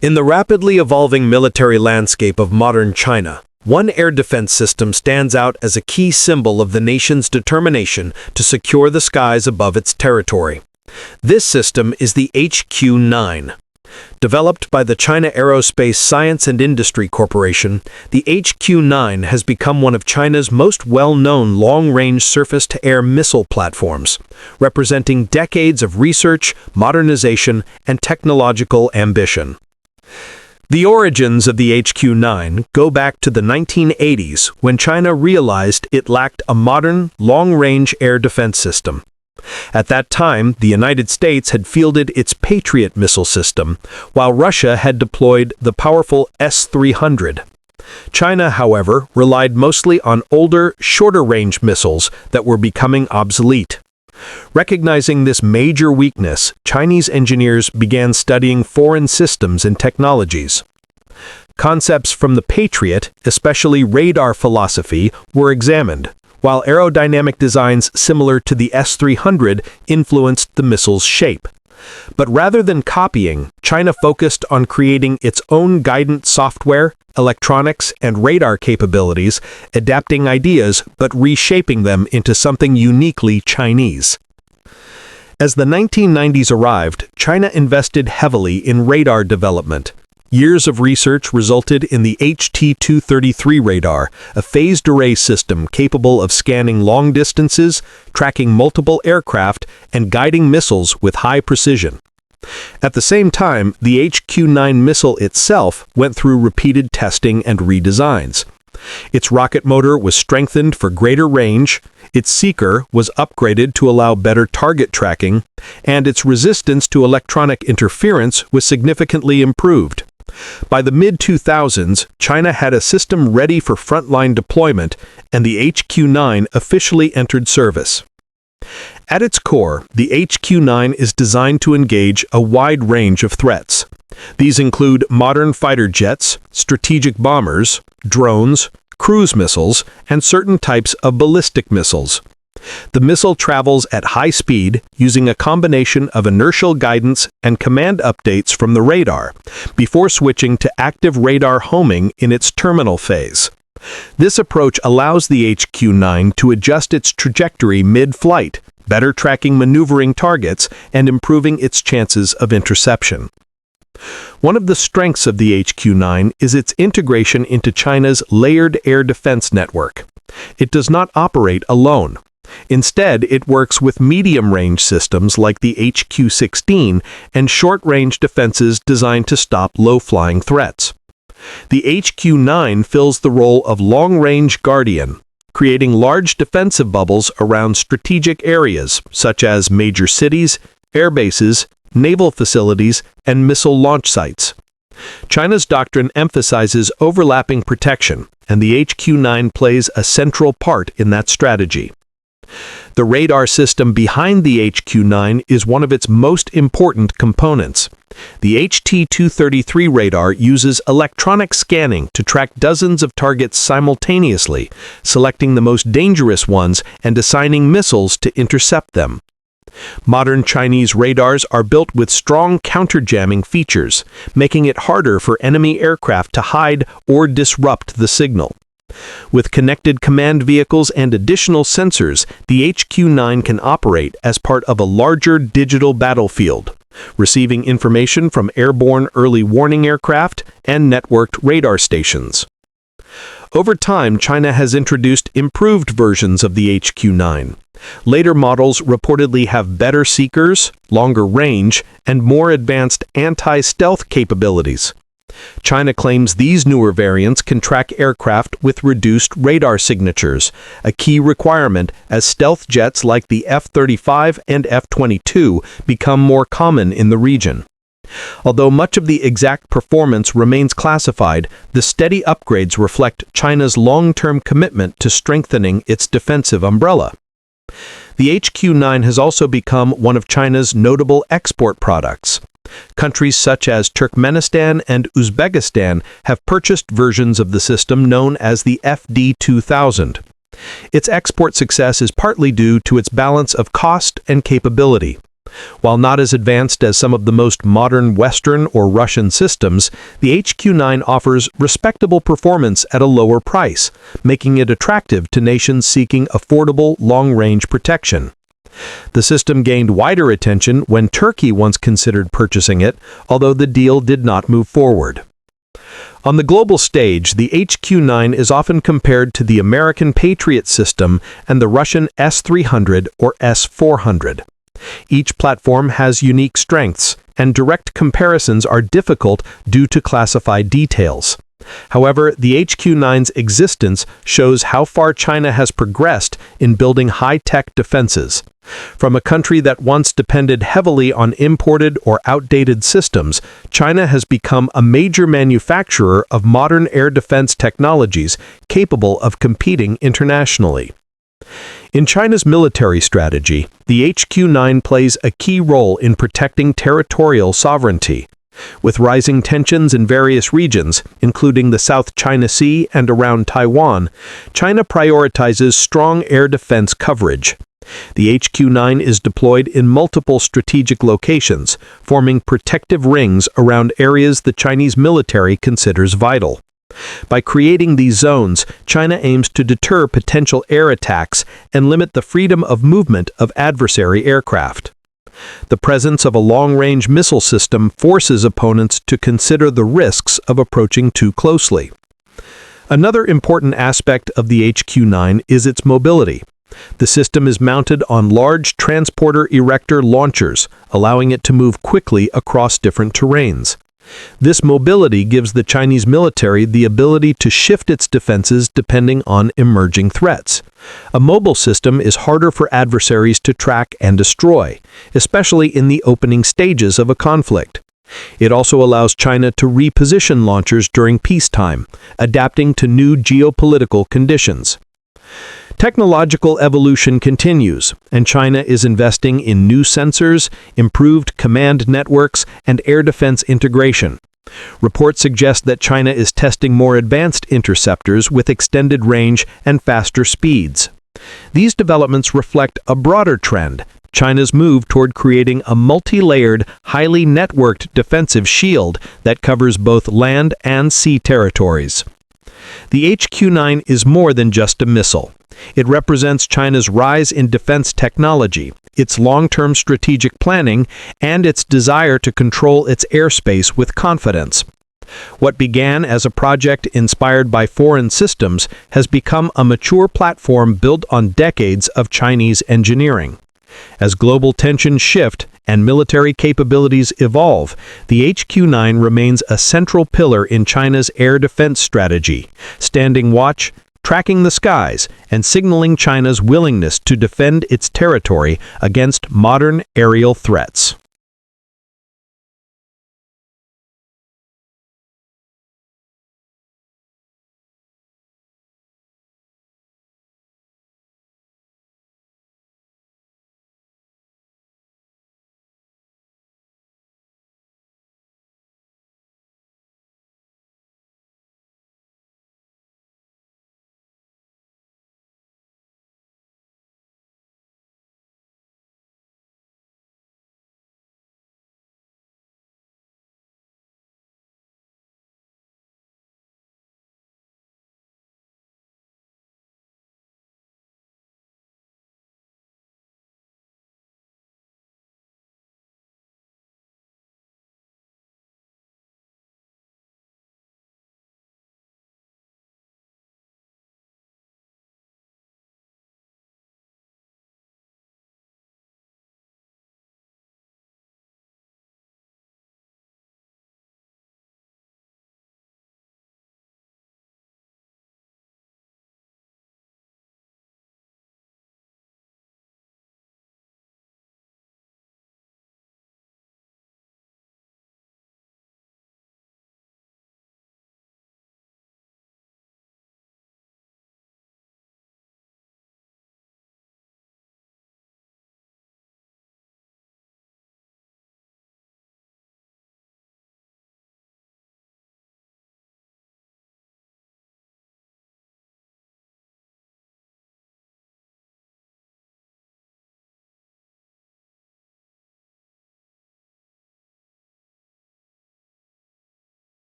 In the rapidly evolving military landscape of modern China, one air defense system stands out as a key symbol of the nation's determination to secure the skies above its territory. This system is the HQ-9. Developed by the China Aerospace Science and Industry Corporation, the HQ-9 has become one of China's most well-known long-range surface-to-air missile platforms, representing decades of research, modernization, and technological ambition. The origins of the HQ-9 go back to the 1980s when China realized it lacked a modern, long-range air defense system. At that time, the United States had fielded its Patriot missile system, while Russia had deployed the powerful S-300. China, however, relied mostly on older, shorter-range missiles that were becoming obsolete. Recognizing this major weakness, Chinese engineers began studying foreign systems and technologies. Concepts from the Patriot, especially radar philosophy, were examined, while aerodynamic designs similar to the S-300 influenced the missile's shape. But rather than copying, China focused on creating its own guidance software, electronics, and radar capabilities, adapting ideas but reshaping them into something uniquely Chinese. As the 1990s arrived, China invested heavily in radar development. Years of research resulted in the HT-233 radar, a phased array system capable of scanning long distances, tracking multiple aircraft, and guiding missiles with high precision. At the same time, the HQ-9 missile itself went through repeated testing and redesigns. Its rocket motor was strengthened for greater range, its seeker was upgraded to allow better target tracking, and its resistance to electronic interference was significantly improved. By the mid-2000s, China had a system ready for frontline deployment, and the HQ-9 officially entered service. At its core, the HQ-9 is designed to engage a wide range of threats. These include modern fighter jets, strategic bombers, drones, cruise missiles, and certain types of ballistic missiles. The missile travels at high speed using a combination of inertial guidance and command updates from the radar, before switching to active radar homing in its terminal phase. This approach allows the HQ-9 to adjust its trajectory mid-flight, better tracking maneuvering targets and improving its chances of interception. One of the strengths of the HQ-9 is its integration into China's layered air defense network. It does not operate alone. Instead, it works with medium-range systems like the HQ-16 and short-range defenses designed to stop low-flying threats. The HQ-9 fills the role of long-range guardian, creating large defensive bubbles around strategic areas such as major cities, air bases, naval facilities, and missile launch sites. China's doctrine emphasizes overlapping protection, and the HQ-9 plays a central part in that strategy. The radar system behind the HQ-9 is one of its most important components. The HT-233 radar uses electronic scanning to track dozens of targets simultaneously, selecting the most dangerous ones and assigning missiles to intercept them. Modern Chinese radars are built with strong counter-jamming features, making it harder for enemy aircraft to hide or disrupt the signal. With connected command vehicles and additional sensors, the HQ-9 can operate as part of a larger digital battlefield, receiving information from airborne early warning aircraft and networked radar stations. Over time, China has introduced improved versions of the HQ-9. Later models reportedly have better seekers, longer range, and more advanced anti-stealth capabilities. China claims these newer variants can track aircraft with reduced radar signatures, a key requirement as stealth jets like the F-35 and F-22 become more common in the region. Although much of the exact performance remains classified, the steady upgrades reflect China's long-term commitment to strengthening its defensive umbrella. The HQ-9 has also become one of China's notable export products. Countries such as Turkmenistan and Uzbekistan have purchased versions of the system known as the FD-2000. Its export success is partly due to its balance of cost and capability. While not as advanced as some of the most modern Western or Russian systems, the HQ-9 offers respectable performance at a lower price, making it attractive to nations seeking affordable, long-range protection. The system gained wider attention when Turkey once considered purchasing it, although the deal did not move forward. On the global stage, the HQ-9 is often compared to the American Patriot system and the Russian S-300 or S-400. Each platform has unique strengths, and direct comparisons are difficult due to classified details. However, the HQ-9's existence shows how far China has progressed in building high-tech defenses. From a country that once depended heavily on imported or outdated systems, China has become a major manufacturer of modern air defense technologies capable of competing internationally. In China's military strategy, the HQ-9 plays a key role in protecting territorial sovereignty. With rising tensions in various regions, including the South China Sea and around Taiwan, China prioritizes strong air defense coverage. The HQ-9 is deployed in multiple strategic locations, forming protective rings around areas the Chinese military considers vital. By creating these zones, China aims to deter potential air attacks and limit the freedom of movement of adversary aircraft. The presence of a long-range missile system forces opponents to consider the risks of approaching too closely. Another important aspect of the HQ-9 is its mobility. The system is mounted on large transporter erector launchers, allowing it to move quickly across different terrains. This mobility gives the Chinese military the ability to shift its defenses depending on emerging threats. A mobile system is harder for adversaries to track and destroy, especially in the opening stages of a conflict. It also allows China to reposition launchers during peacetime, adapting to new geopolitical conditions. Technological evolution continues, and China is investing in new sensors, improved command networks, and air defense integration. Reports suggest that China is testing more advanced interceptors with extended range and faster speeds. These developments reflect a broader trend: China's move toward creating a multi-layered, highly networked defensive shield that covers both land and sea territories. The HQ-9 is more than just a missile. It represents China's rise in defense technology, its long-term strategic planning, and its desire to control its airspace with confidence. What began as a project inspired by foreign systems has become a mature platform built on decades of Chinese engineering. As global tensions shift and military capabilities evolve, the HQ-9 remains a central pillar in China's air defense strategy, standing watch, tracking the skies, and signaling China's willingness to defend its territory against modern aerial threats.